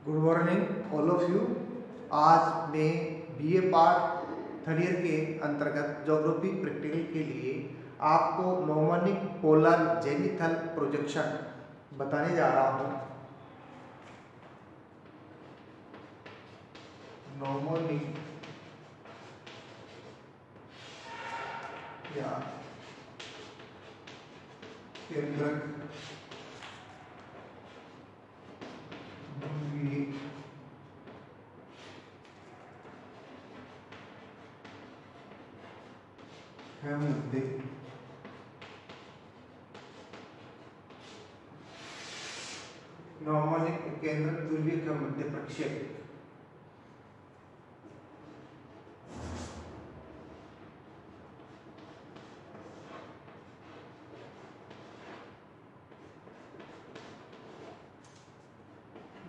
Good morning all of you. आज मैं BA part third year के अंतर्गत ज्योग्राफी प्रैक्टिकल के लिए आपको नॉर्मनिक पोलर जेनिथल प्रोजेक्शन बताने जा रहा हूँ। नॉर्मनिक या केंद्रक ध्रुवीय है मुद्दे नॉर्मनिक केंद्रक ध्रुवीय का मध्य प्रक्षेप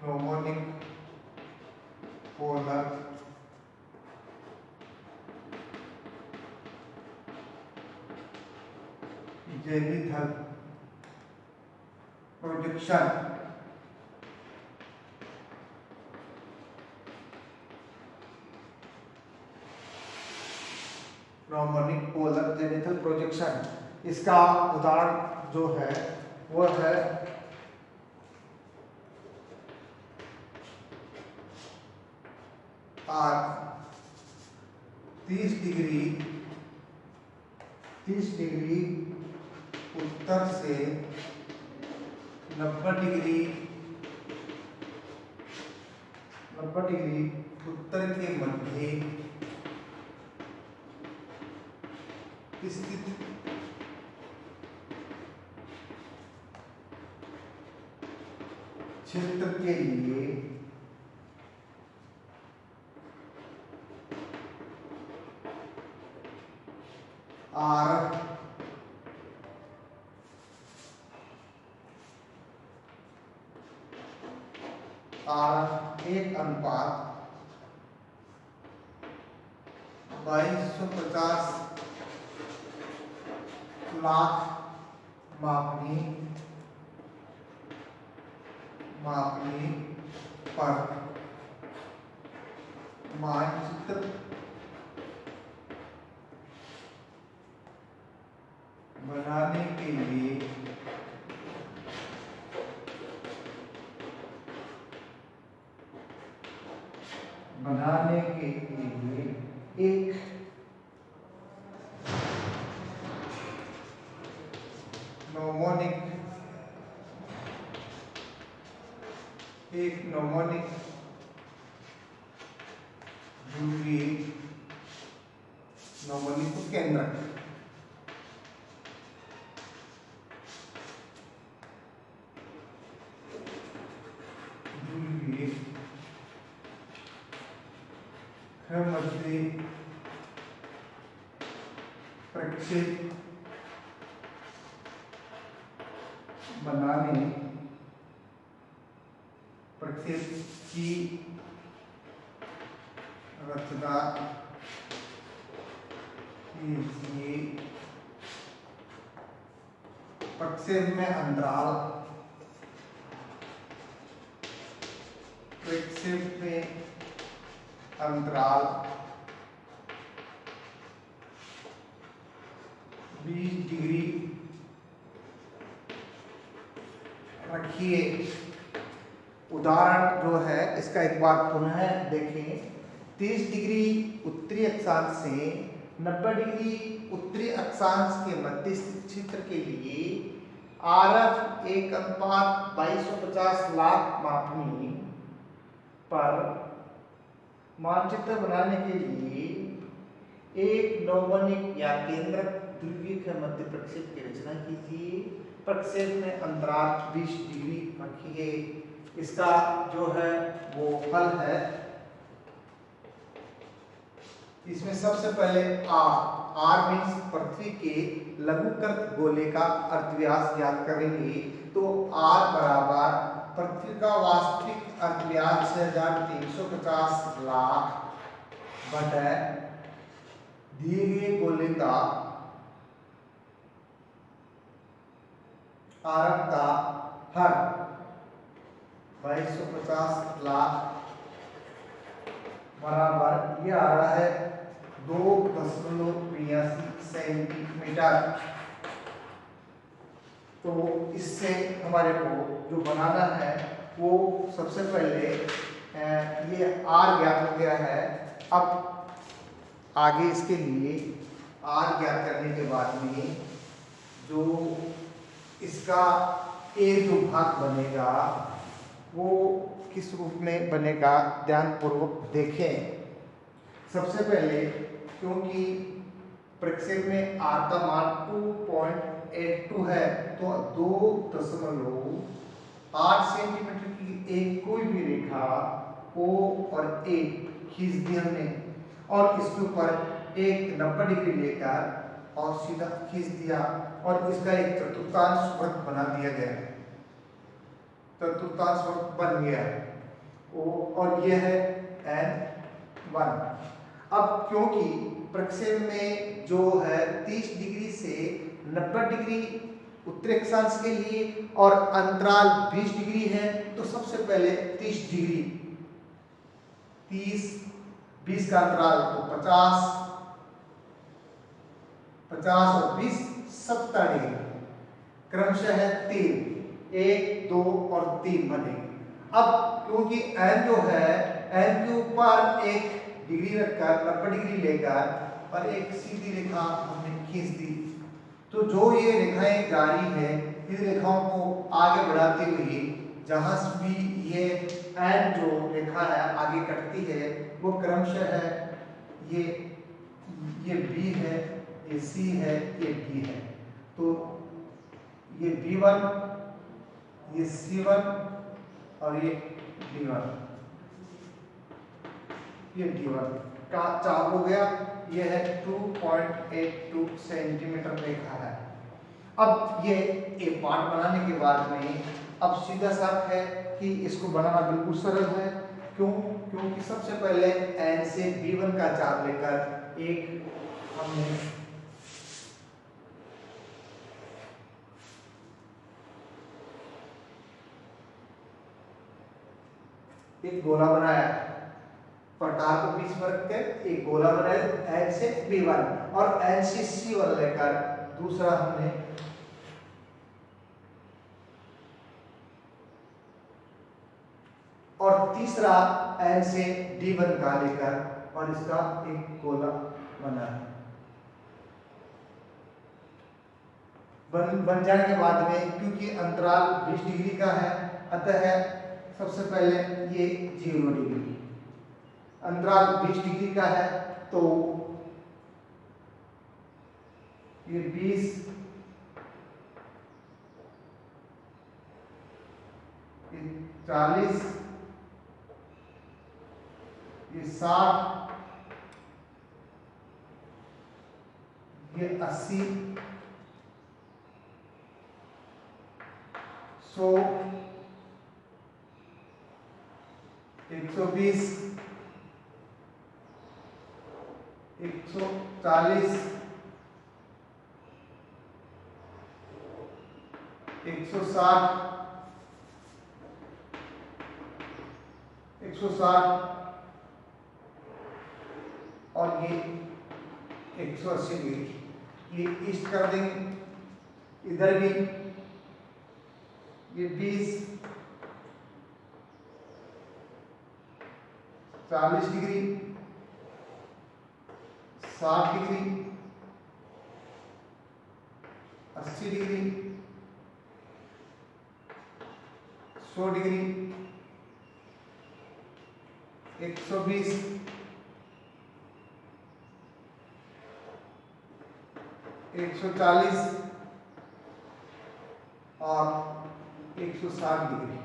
नॉर्मनिक पोलर जेनिथल प्रोजेक्शन नॉर्मनिक पोलर जेनिथल प्रोजेक्शन, इसका उदाहरण जो है वह है आर 30 डिग्री उत्तर से 90 डिग्री उत्तर के मध्य स्थित क्षेत्र के लिए आर एक अनुपात 2250 लाख मापनी पर मानचित्र बनाने के लिए एक नॉर्मनिक ध्रुवीय नॉर्मनिक केंद्रक ध्रुवीय मध्य प्रक्षेप बनाने प्रक्षेप की रचना कीजिए। प्रक्षेप में अंतराल 20 डिग्री रखिए। उदाहरण जो है इसका एक बार पुनः देखें। 30 डिग्री उत्तरी अक्षांश से 90 डिग्री उत्तरी अक्षांश के मध्य स्थित क्षेत्र के लिए आरएफ 1:2250 लाख मापनी पर मानचित्र बनाने के लिए एक नॉर्मनिक या केंद्रक ध्रुवीय के मध्य प्रक्षेप की रचना कीजिए। प्रक्षेप में अंतराल 20 डिग्री रखिए। इसका जो है वो हल है। इसमें सबसे पहले आर मीन्स पृथ्वी के लघुकृत गोले का अर्थव्यास ज्ञात करेंगे। तो आर बराबर पृथ्वी का वास्तविक अर्थव्यास 6350 लाख बटे दिए गए गोले का आरक का हर 2250 लाख बराबर ये आ रहा है 2.82 सेंटीमीटर। तो इससे हमारे को जो बनाना है वो सबसे पहले ये आर ज्ञात हो गया है। अब आगे इसके लिए आर ज्ञात करने के बाद में जो इसका ए जो भाग बनेगा वो किस रूप में बनेगा ध्यानपूर्वक देखें। सबसे पहले क्योंकि प्रक्षेप में आर का मान 2.82 है तो 2.8 सेंटीमीटर की एक कोई भी रेखा O और A खींच दी हमने और इसके ऊपर एक 90 डिग्री लेकर और सीधा खींच दिया और इसका एक चतुर्थांश वृत्त बना दिया गया। चतुर्थांश वृत्त बन गया और यह है N1। अब क्योंकि प्रक्षेप में जो है 30 डिग्री से 90 डिग्री उत्तरी अक्षांश के लिए और अंतराल 20 डिग्री है तो सबसे पहले 30 डिग्री 20 का अंतराल तो 50 और 20 70 डिग्री क्रमशः है 3 1 2 और 3 बनेगी। अब क्योंकि n जो है n के ऊपर एक डिग्री रखकर 90 डिग्री लेकर और एक सीधी रेखा हमने खींच दी तो जो ये रेखाएं जारी है इन रेखाओं को आगे बढ़ाते हुए जहां भी ये एन जो रेखा है आगे कटती है वो क्रमशः है ये बी है, ये सी है, ये डी है। तो ये B1 ये C1 और ये D1 ये D1 का चाप हो गया। यह है 2.82 सेंटीमीटर रेखा है। अब ये एक पार्ट बनाने के बाद में अब सीधा साफ है कि इसको बनाना बिल्कुल सरल है। क्योंकि सबसे पहले n से B1 का चाप लेकर एक हमने एक गोला बनाया, पटार को बीच में रखकर एक गोला बनाया n से B1 और n से C1 लेकर दूसरा हमने और तीसरा n से D1 का लेकर और इसका एक गोला बना बन जाने के बाद में क्योंकि अंतराल 20 डिग्री का है अतः सबसे पहले ये 0 डिग्री अंतराल 20 डिग्री का है तो ये 20 ये 40 ये 60 ये 80 100 120 140 160 और ये 180 डिग्री ये ईस्ट कर देंगे। इधर भी ये 20 40 डिग्री 60 डिग्री 80 डिग्री 100 डिग्री 120 140 और 160 डिग्री।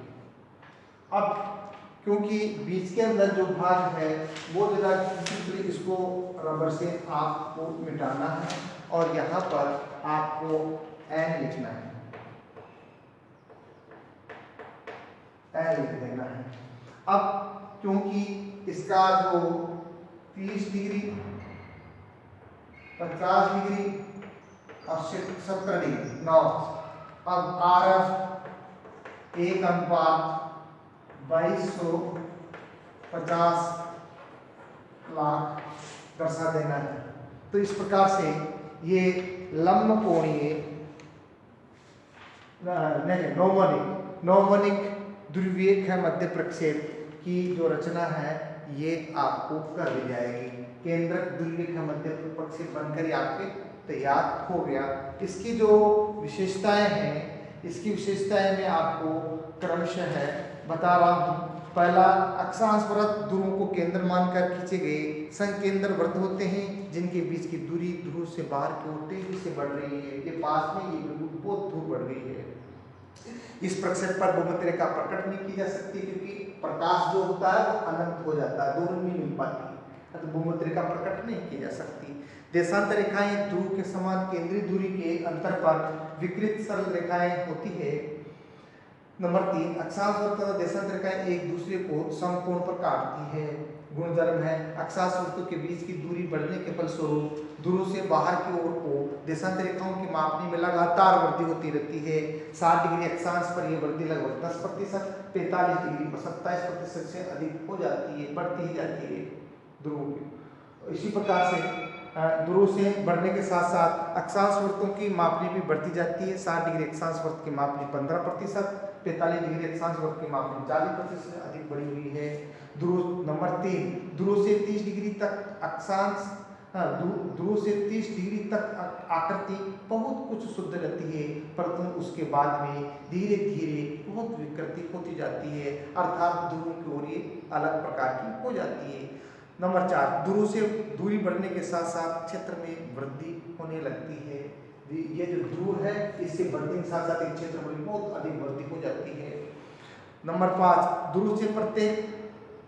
अब क्योंकि बीच के अंदर जो भाग है वो जरा इसको रबर से आपको मिटाना है और यहाँ पर आपको n लिखना है, n लिख देना है। अब क्योंकि इसका जो 30 डिग्री 50 डिग्री और 70 डिग्री नॉर्थ। अब RF 1:2 2250 लाख दर्शा देना है। तो इस प्रकार से ये लंबकोणीय नौवनिक ध्रुवीय मध्य प्रक्षेप की जो रचना है ये आपको कर दी जाएगी। केंद्रक ध्रुवीय मध्य प्रक्षेप बनकर ही आपके तैयार हो गया। इसकी जो विशेषताएं हैं, इसकी विशेषताएं मैं आपको क्रमशः बता रहा हूँ। पहला, अक्षांश वृत्त ध्रुवों को केंद्र मानकर खींचे गए संकेंद्र वृत्त होते हैं जिनके बीच की दूरी ध्रुव से बाहर की ओर तेजी से बढ़ रही है। ये पास में ये बिल्कुल बहुत दूर बढ़ गई है। इस प्रक्षेप पर भूमध्य रेखा प्रकट नहीं की जा सकती क्योंकि प्रकाश जो होता है वो अनंत हो जाता है, दूर नहीं मिल पाती, तो भूमध्य रेखा प्रकट नहीं की जा सकती। देशांतर रेखाएं ध्रुव के समान केंद्रीय दूरी के अंतर पर विकृत सरल रेखाएं होती है। नंबर 3, अक्षांश वृत्त तथा देशांतर रेखाएं एक दूसरे को समकोण पर काटती है। गुणधर्म है, अक्षांश वृत्तों के बीच की दूरी बढ़ने के फलस्वरूप ध्रुव से बाहर की ओर को देशांतर रेखाओं की मापनी में लगातार वृद्धि होती रहती है। 60 डिग्री अक्षांश पर यह वृद्धि लगभग 10%, 45 डिग्री पर 27% से अधिक हो जाती है, बढ़ती ही जाती है ध्रुव की। इसी प्रकार से ध्रुव से बढ़ने के साथ साथ अक्षांश वृत्तों की मापनी भी बढ़ती जाती है। 60 डिग्री अक्षांश वृत्त की मापनी 15%, 45 डिग्री अक्षांश वृत्त की मापनी 40% से अधिक बढ़ी हुई है। ध्रुव नंबर 3, ध्रुव से 30 डिग्री तक अक्षांश ध्रुव से 30 डिग्री तक आकृति बहुत कुछ शुद्ध रहती है, परंतु उसके बाद में धीरे धीरे बहुत विकृति होती जाती है, अर्थात ध्रुव की ओर ये अलग प्रकार की हो जाती है। नंबर 4, ध्रुव से दूरी बढ़ने के साथ साथ क्षेत्र में वृद्धि होने लगती है। ये जो ध्रुव है इससे बढ़ने के साथ साथ एक क्षेत्र में बहुत अधिक वृद्धि हो जाती है। नंबर 5, ध्रुव से प्रत्येक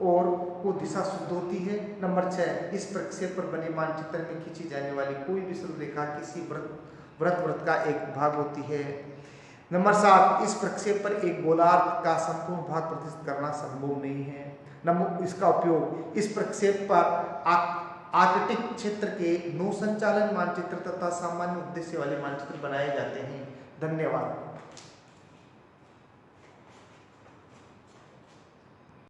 और को दिशा शुद्ध होती है। नंबर 6, इस प्रक्षेप पर बने मानचित्र में खींची जाने वाली कोई भी सरल रेखा किसी वृत्त का एक भाग होती है। नंबर 7, इस प्रक्षेप पर एक गोलार्ध का संपूर्ण भाग प्रदर्शित करना संभव नहीं है। इसका उपयोग इस प्रक्षेप पर आर्कटिक क्षेत्र के नौ संचालन मानचित्र तथा सामान्य उद्देश्य वाले मानचित्र बनाए जाते हैं। धन्यवाद।